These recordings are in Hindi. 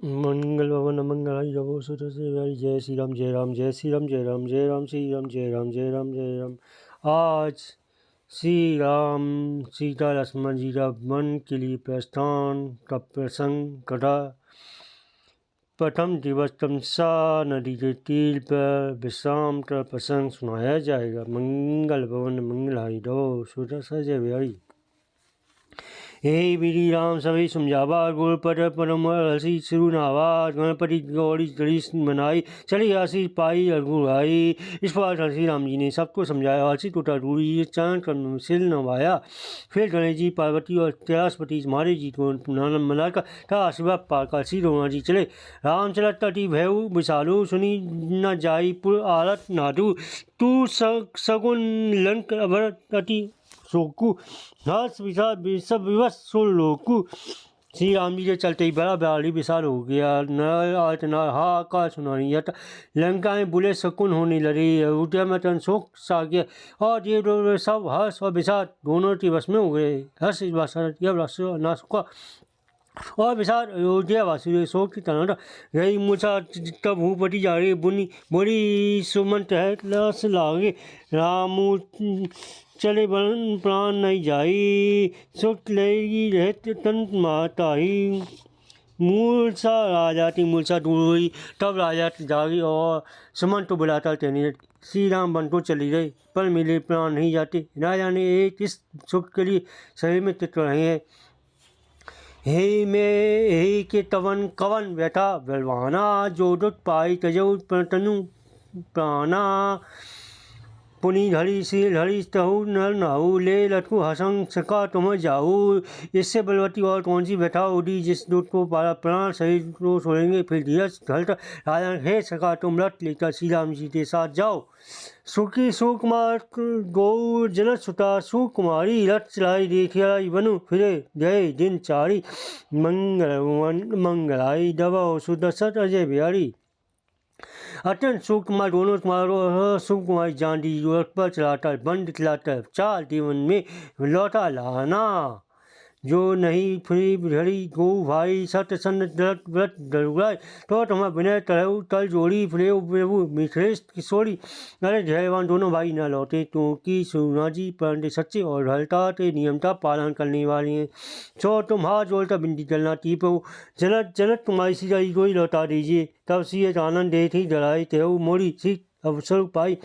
मंगल भवन मंगल जगो सुत से जय श्री राम जय राम जय श्री राम जय राम जय राम श्री राम जय राम जय राम जय राम। आज श्री राम सीता लक्ष्मण जी का वन के लिए प्रस्थान का प्रसंग कथा। प्रथम दिवस तमसा नदी के तीर पर विश्राम का प्रसंग सुनाया जाएगा। मंगल भवन मंगल दो सुत जय बिहारी। हे विधि राम सभी समझावा गुरु पर परम हसी सिरुनावा गणपति गौरी गणेश मनाई चली आशीष पाई रघुराई। इस बार श्री राम जी ने सबको समझाया। हसी टूटा रूढ़ी चांद कर सिर नवाया। फिर गणेश जी पार्वती और कैलाशपति महादेव जी को मनाकर था आशीर्वाद पाकर श्री रोमा जी चले। राम चला तटी भयु विशालु सुनी न जाई पुर आरत नादु तू सगुन लंक अभर तटी सोकू हर्ष विषाद सब विवश सुर लोकू। श्री राम जी के चलते ही बड़ा भारी विशाल हो गया। नर आयत नर हाहाकार सुनाई लंका में बुले शकुन होने लगे। अयोध्या में तन शोक सा गया और ये सब हर्ष और विषाद दोनों के वश में हो गए। हर्ष नाश हुआ और विषाद अयोध्या वासी शोक की तरह गई मूर्छा। तब भूपति जा रही बुनी बोली सुमंत है लस लागे रामू चले बन प्राण नहीं जाई सुख लेगी रहते तन माताई। मूर्छा राजा की मूर्छा दूर हुई। तब राजा जागी और सुमंत को बुलाता कहने श्री राम वन को चली गए पर मेरे प्राण नहीं जाते। राजा ने एक इस सुख के लिए शरीर में चित्र रहे हैं। हे में हे के तवन कवन बैठा बलवाना जो दुख पाई तजो तनु प्राणा पुनी धड़ी सी धड़ी तहु नर नाऊ ले लटकू हसंग सका तुम जाऊ। इससे बलवती और कौन सी बैठा उड़ी जिस दूत को पारा प्राण शरीर को छोड़ेंगे। फिर धीरज ढलता राजा हे सका तुम रथ लेकर श्री राम जी के साथ जाओ। सुखी सुकुमार गौ जनत सुता सुकुमारी रथ चलाई देखिया बनु फिरे गए दिन चारी। मंगलाई दबाओ सुदशत अजय बिहारी। अत्यंत सुकुमार दोनों कुमारों सुकुमारी जांडी रथ पर चलाता बंद चलाता चार जीवन में लौटा लाना। जो नहीं फ्री घड़ी गो भाई सत्य सन व्रत दरुगाय तो तुम्हारा विनय तरह तल जोड़ी फिरे प्रभु मिश्रेष किशोरी। अरे जयवान दोनों भाई न लौटे तो की सुना जी पंडित सच्चे और हलता ते नियमता पालन करने वाले हैं। सो तुम हाथ जोड़ता बिंदी चलना टीप जनत जनत तुम्हारी सीधाई को ही लौटा दीजिए। तब सी आनंद दे थी जलाई तेहु मोड़ी सी अवसर पाई।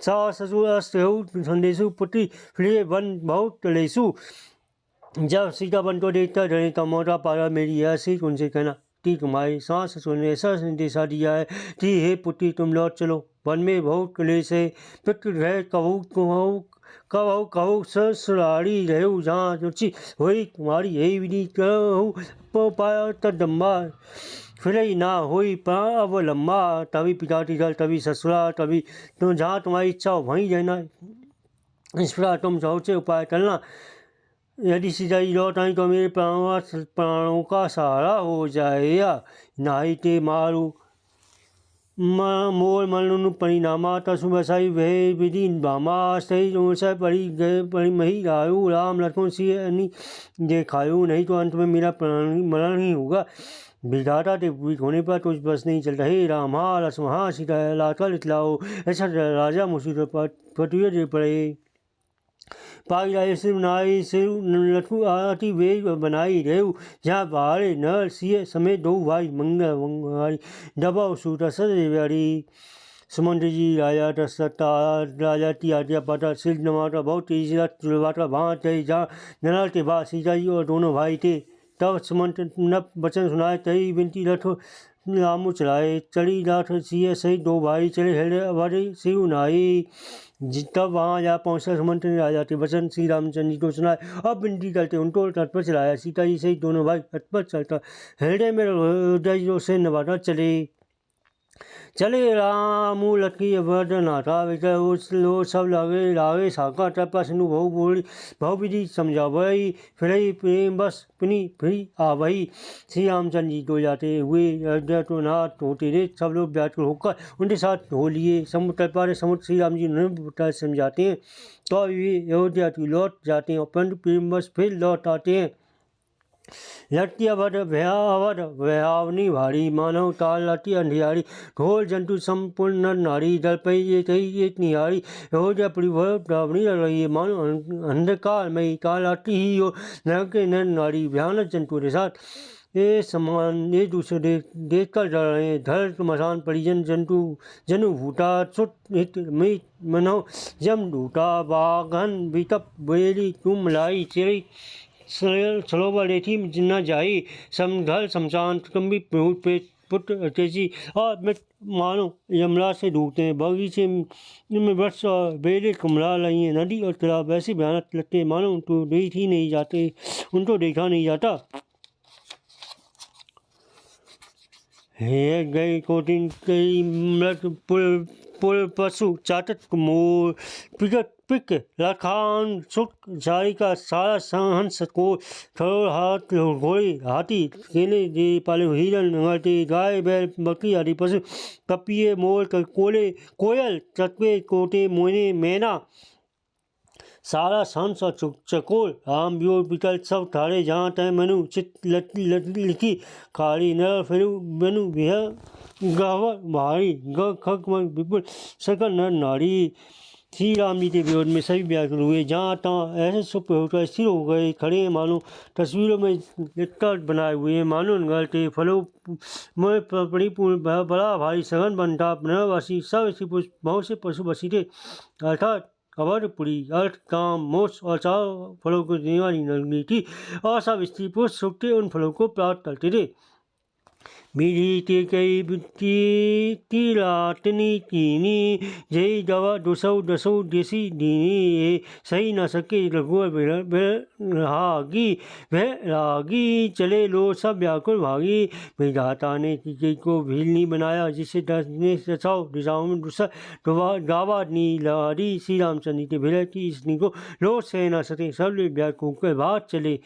सास ससुर अस्तु संदेशु पुत्री फिर वन बहुत तलेसु। जब सीता बन को देखता डरे का मोटा पारा मेरी ऐसी उनसे कहना कि तुम्हारी सास ससुर ने ऐसा संदेशा दिया है कि हे पुत्री तुम लौट चलो वन में बहुत क्लेश है। पितृ कहू कहू कहू कहू ससुरारी रहू जहाँ रुचि हुई तुम्हारी यही विधि कहू पाया तदम्बा फिर ही ना हुई प्राण अब लम्बा। तभी पिता की घर तभी ससुरा तभी तुम जहाँ तुम्हारी इच्छा हो वहीं रहना। इस प्रकार तुम सोचे उपाय करना। यदि सीधाई लौट आई तो मेरे प्राणों का सहारा हो जाएगा। नाई ते मारू मोर मनु परिणामा तसु बसाई वह विधि बामा सही से पड़ी गए पड़ी मही रायु राम लक्ष्मण सिंह देखायु नहीं तो अंत में मेरा मरण ही होगा। विधाता के पूरी होने पर कुछ बस नहीं चल रहे। राम हा लक्ष्मण हा सीता लाकर इतलाओ ऐसा राजा मुसीबत पर फटुए दे पड़े। पाई राय सिर नाई सिर लटू आती वेग बनाई रेव जहाँ बाहरे नर सिय समेत दो भाई मंगल दबाओ सूता सदी। सुमंत जी राजा दशरथा राजा की आज्ञा पाता सिर नवाता बहुत तेजी से चुलवाता वहाँ थे जहाँ नरल के बाद सीता जी और दोनों भाई थे। तब सुमंत नब वचन सुनाए तई बिनती रथ रामू चलाए चली राठ सिय सही दो भाई चले हृदय अभरे सिर नाई। तब वहाँ जा पहुँचा सुमंत ने राजा के वचन श्री रामचंद्र जी को सुनाए अब विनती करते उनको तट पर चलाया। सीता जी सहित दोनों भाई तट पर चलता हृदय में हृदय से नवाता चले रामू लकी अभरनाथा लो सब लागे साका टपा सिंधु बहु बोली बहु विधि समझावई फिर प्रेम बस पुनी फिर आवई। श्री रामचंद्र जी को जाते हुए अयोध्या तो नाथ होते रे सब लोग व्याकुल होकर उनके साथ हो लिए। समुद्र पारे समुद्र श्री राम जी उन्हें समझाते हैं तो ये अयोध्या की लौट जाते हैं और परंतु प्रेम बस फिर लौट आते हैं। लटती अवध भयावध भयावनी भारी मानव ताल लाती अंधियारी ढोल जंतु संपूर्ण नर नारी दल पे ये तही एक निहारी हो परिभव डावनी रही मानो अंधकार में ताल आती ही हो नर के नर नारी भयानक जंतु के साथ ये समान एक दूसरे देख कर डर रहे धर मसान परिजन जंतु जनु भूटा चुट हित मित मनो जम ढूटा बाघन बितप बेरी तुम लाई चेरी सरोवर रेथी न जाई समघल शमशान कंबी पे पुट तेजी और मिट मानो यमला से ढूंढते हैं बगीचे में वृक्ष और बेले कुमला रही हैं नदी और तालाब वैसे भयानक लगते हैं मानो उनको देख ही नहीं जाते उनको देखा नहीं जाता। हे गए कोटिन कई मृत पुल पुल पशु चाटक मोर पिकट पिक लखान सुख जारी का सारा सहंस को थोड़ हाथ घोड़े हाथी केले जे पाले हिरन नगरते गाय बैल बकरी आदि पशु कपिए मोर कोले कोयल चकवे कोटे मोने मैना सारा संस और चकोर राम व्यो विकल सब ठाड़े जहाँ तय मनु चित लिखी खाड़ी नर फिर मनु विह गहवर भारी ग खग विपुल सकल नर नारी। श्री राम जी के विरोध में सभी व्याकुल हुए जहाँ तहाँ ऐसे सुप होकर स्थिर हो गए खड़े हैं मानो तस्वीरों में लिखकर बनाए हुए हैं मानो गलते फलों में परिपूर्ण बड़ा भारी सघन बनता नरवासी सब ऐसी बहुत से पशु बसी थे अर्थात अवधपुरी अर्थ काम मोक्ष और चार फलों को देने वाली नगरी थी और सब स्त्री पुरुष सुखते उन फलों को प्राप्त करते थे। मिली ते कई तिरातनी कीनी जय दवा दसौ देसी दीनी सही न सके रघुवर रागी चले लो सब व्याकुल भागी विधाता ने की को भील नहीं बनाया जिसे दस ने सचाओ दिशाओं में दूसरा गावा नी लारी श्री रामचंद्र के भिड़े की इसनी को लो सह न सके सब व्याकुल के बाद चले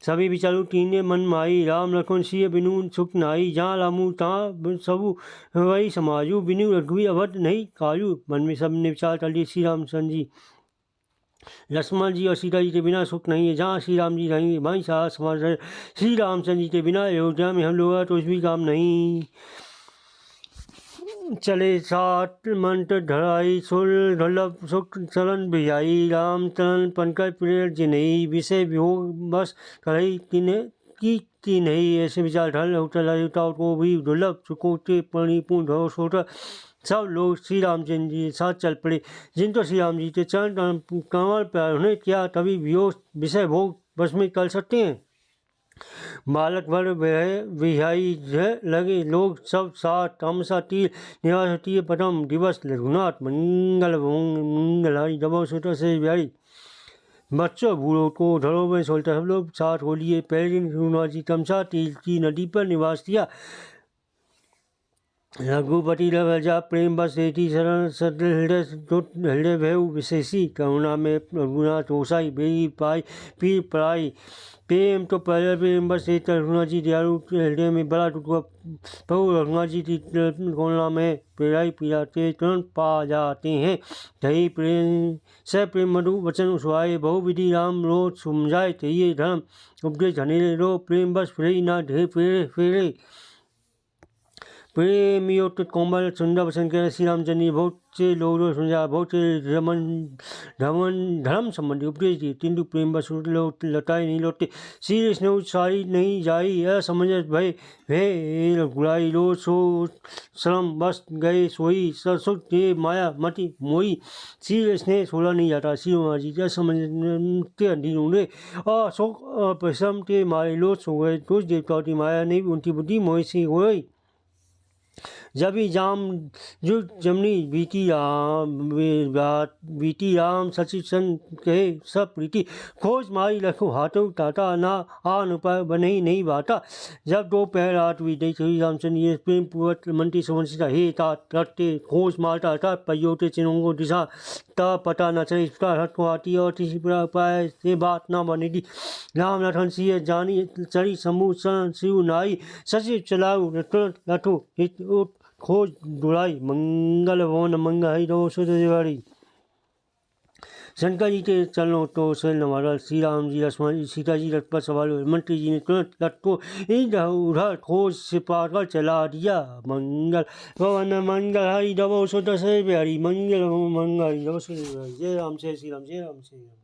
सभी विचारू टीने मन माई राम लखन सिय बिनु सुख नाई जहाँ रामू तहाँ सबू वही समाजू बिनु रघुवी अवध नहीं काजू मन में सब ने विचार कर लिए श्री रामचंद्र जी लक्ष्मण जी और सीता जी के बिना सुख नहीं है जहाँ श्री राम जी रहेंगे वहीं सारा समाज रहे श्री रामचंद्र जी के बिना अयोध्या में हम लोग तो कुछ भी काम नहीं चले सात मंत्र धराई सुर ढलप सुख चलन भियाई राम चलन पंकज प्रेर जिनई विषय वियोग बस कढ़ई की नहीं ऐसे विचार ढल उठा को भी दुर्लभ सुकोटे परिपूर्ण धो सोटा सब लोग श्री रामचंद्र जी के साथ चल पड़े जिनको श्री राम जी के चरण कमल प्यार उन्हें क्या तभी वियोग विषय भोग बस में कर सकते हैं। बालक भर विहाई लगे लोग सब साथ तमसा तीर निवास प्रथम दिवस रघुनाथ मंगलहारी दबाव सोटा से बिहारी बच्चों बूढ़ों को घरों में सोलता सब लोग साथ हो लिए पहले दिन रघुनाथ जी तमसा तीर की नदी पर निवास किया रघुपति रजा प्रेम बस रेती शरण हृदय भय विशेषी करुणा में रघुनाथ ओसाई बेरी पाई पीर पढ़ाई प्रेम तो पहले प्रेम बस एक रघुनाथ जी दयालु हृदय में बड़ा टुकड़ा प्रभु रघुनाथ जी की करुणा में पीड़ाई पीड़ाते तुरंत पा जाते हैं दही प्रेम से प्रेम मधु वचन सुहाए बहुविधि राम रोज समझाए चाहिए धर्म उपदेश धनेरे रो प्रेम बस फिर ना ढे फेरे फेरे प्रेमियों कोमल सुंदर वचन कह श्री रामचंद्र बहुत से लोगों ने समझा बहुत से धर्म संबंधी उपदेश दिए किंतु प्रेम बस लोग लटाए नहीं लौटे श्री विष्णु सारी नहीं जाई असमंजस भय गुड़ाई लो सो श्रम बस गए सोई सरसुख दे माया मति मोई श्री विष्णु सोला नहीं जाता श्री महाराज जी असमंजस के अधीन ने और शोक परिश्रम के मारे लोग सो गए कुछ देवताओं की माया नहीं उनकी बुद्धि मोही सी हो गई जब ही जाम जो जमनी बीती राम सचिव सन कहे सब प्रीति खोज मारी रखो हाथों टाटा ना आन उपाय बने ही नहीं बाता जब दो पहर रात हुई दई श्री रामचंद्र ये प्रेम पूर्वक मंत्री समझता हे तात रटते खोज मारता था पयोटे चिन्हों दिशा ता पता न चले इसका हट को आती और किसी उपाय से बात ना बनेगी राम लखन सिंह जानी चढ़ी समूह शिव नाई सचिव चलाऊ लठो खोज दुड़ाई मंगल भवन मंगल हरि रो सुध दिवाड़ी शंकर जी के चरणों तो से नवारा। श्री राम जी लक्ष्मण जी सीता जी रथ पर सवार हुए। मंत्री जी ने तुरंत रथ को इधर उधर खोज से पाकर चला दिया। मंगल भवन मंगल हरि दबो सुत से प्यारी मंगल भवन मंगल दबो सुत। जय राम जय श्री राम जय राम जय राम।